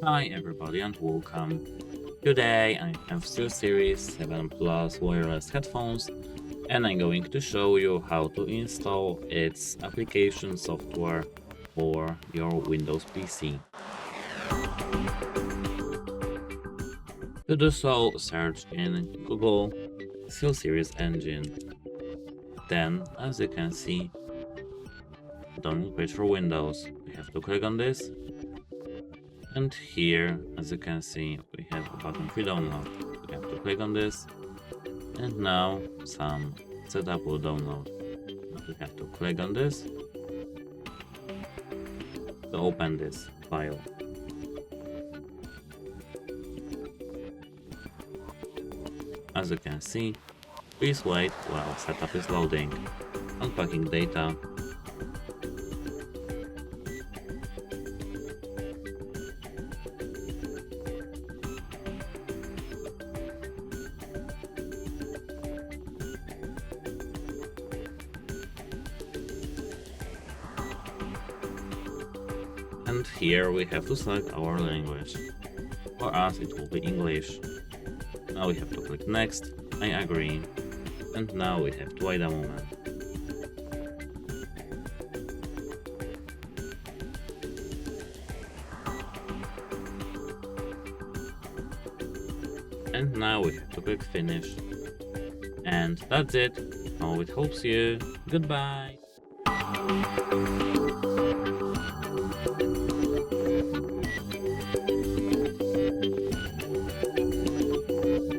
Hi everybody and welcome. Today I have SteelSeries 7 Plus wireless headphones and I'm going to show you how to install its application software for your Windows PC. To do so, search in Google SteelSeries engine. Then, as you can see, download page for Windows. We have to click on this. And here, as you can see, we have a button for download. We have to click on this, and now some setup will download. We have to click on this to open this file. As you can see, please wait while setup is loading. Unpacking data. And here we have to select our language. For us it will be English. Now we have to click next, I agree, and now we have to wait a moment. And now we have to click finish. And that's it. I hope it helps you. Goodbye.